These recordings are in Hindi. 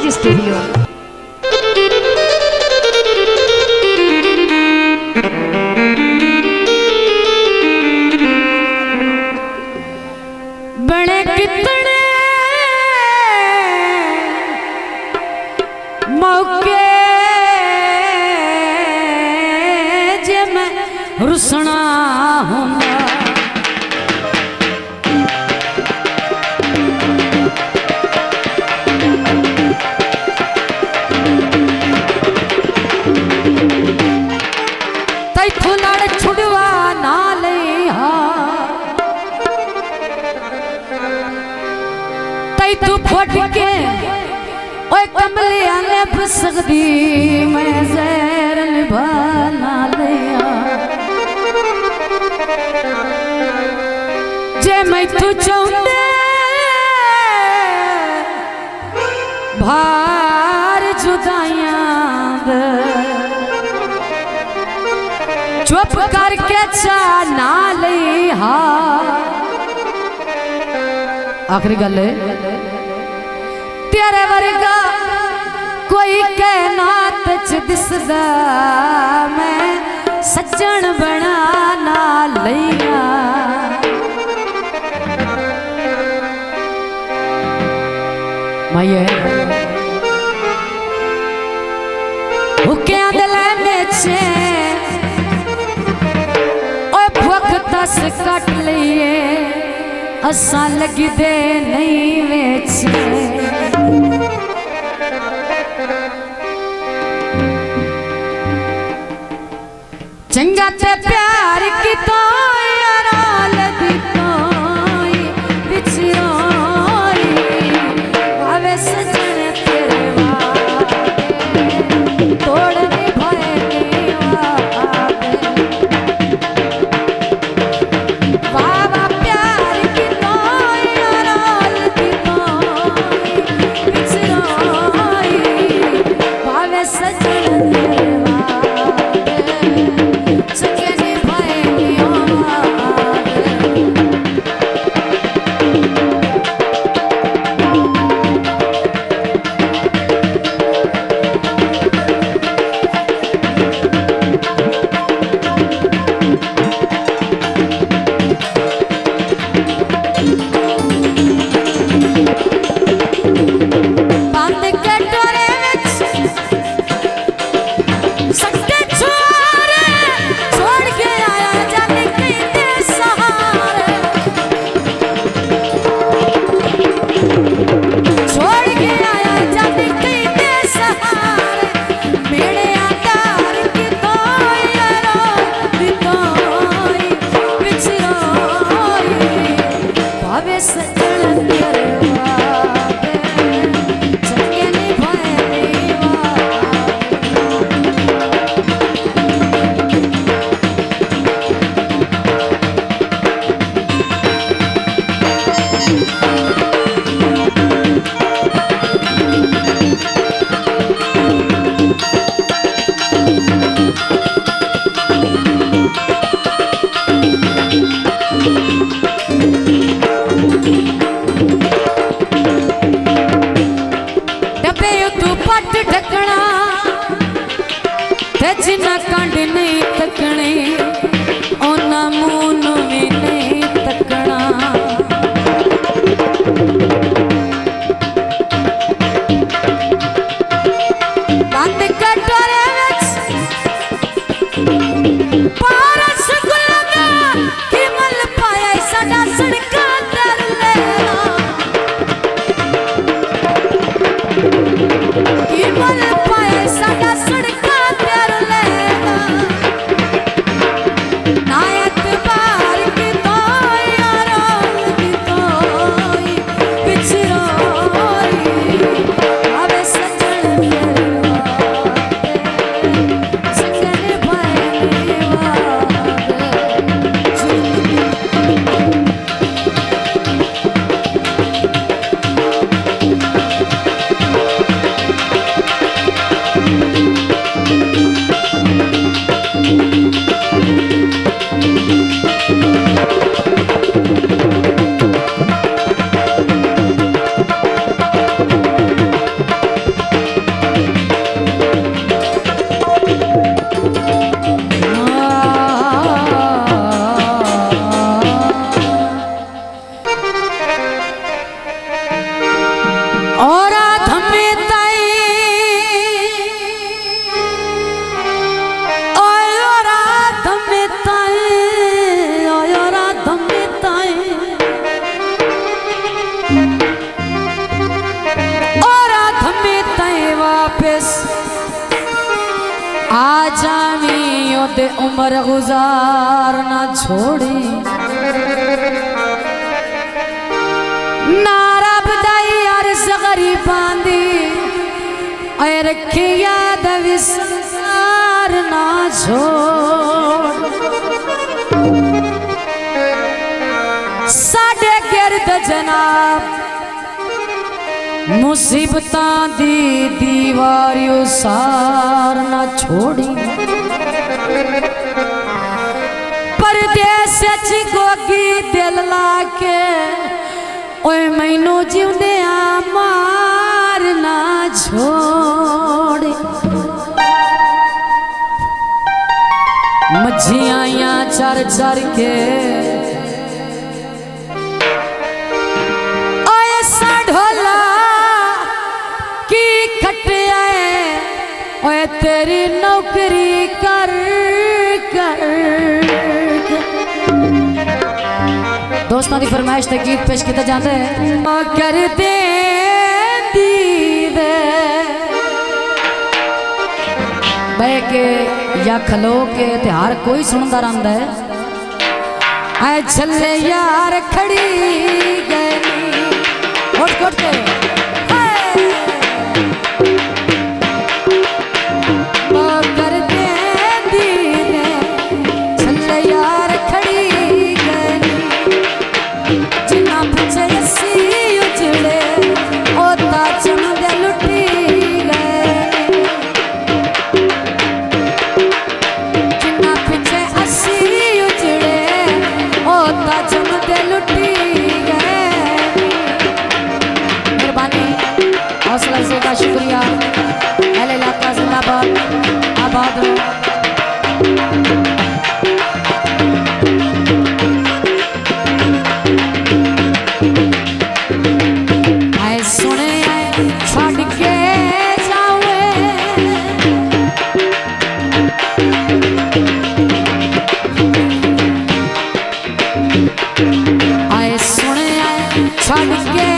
जी स्टूडियो। बड़े कितने मौके जे मैं रुसना हूँ छुड़वा ना ले तई तू फट के ओए कमले आले फसदी मैं जहर निभा ना ले जे मैं तू चाहते भार जुदाइयां चुप करके चा ना ले आखिरी गल तेरे वर्गा कोई कहनात च दिसदा मैं सज्जन बना ना लिया माये हुक्या दिले में दस कट लिए असा लगी दे नहीं वेचे चंगा ते प्यार की तो याराल दी कोई बिछोई भावे सजन तेरे वादे तोड़ दी भय वापस आ जावी ओते उम्र गुजार ना छोड़ी नारा बदाई यार सगरी बांधी और रखी याद विसार ना छोड़ साडे गिरद जनाब मुसीबतां दी दीवारियों सार ना छोड़ी परदेस च गोगी दिल लाके ओए मैनू जिउंदे मार ना छोड़े मझियां चर चर के ओए तेरी नौकरी कर कर दोस्तों की फरमाइश ते गीत पेश किए जाते हैं कर दे दीदे बह के या खलो के त्योहार कोई सुनता रहता है आए छले यार खड़ी गए उठ उठ के शुक्रिया अहले इलाका जिंदाबाद आबाद आए सुने छड़ के जावे आए सुने छड़ के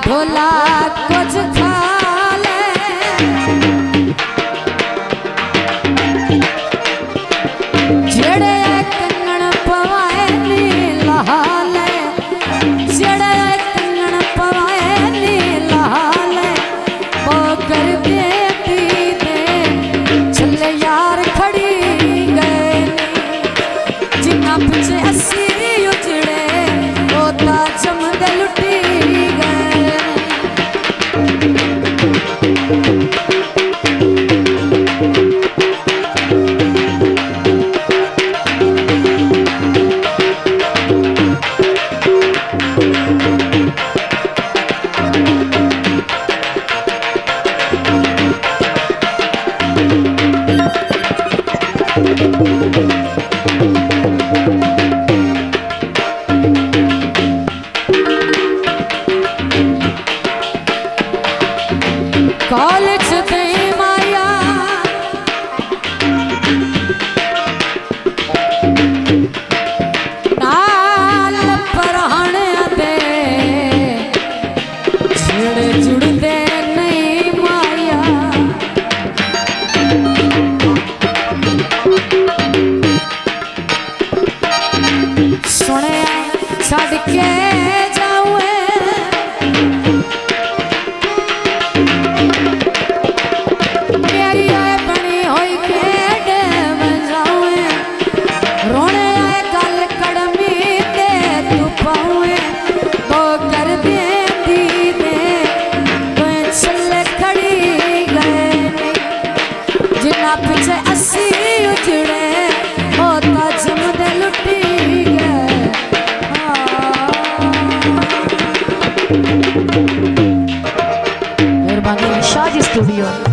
ढोला कुछ खा ले जेड़े कंगन पवाए नी लहा ले जेड़े कंगन पवाए नी लहा ले वो कर देती दे छले यार खड़ी गए जिन्ना पीछे अस्सी उजड़े होता चमदे लुटी ना पीछे अस्सी उजड़े ओ ताज मुदे लुटी गए। मेहरबानी शाह जी स्टूडियो।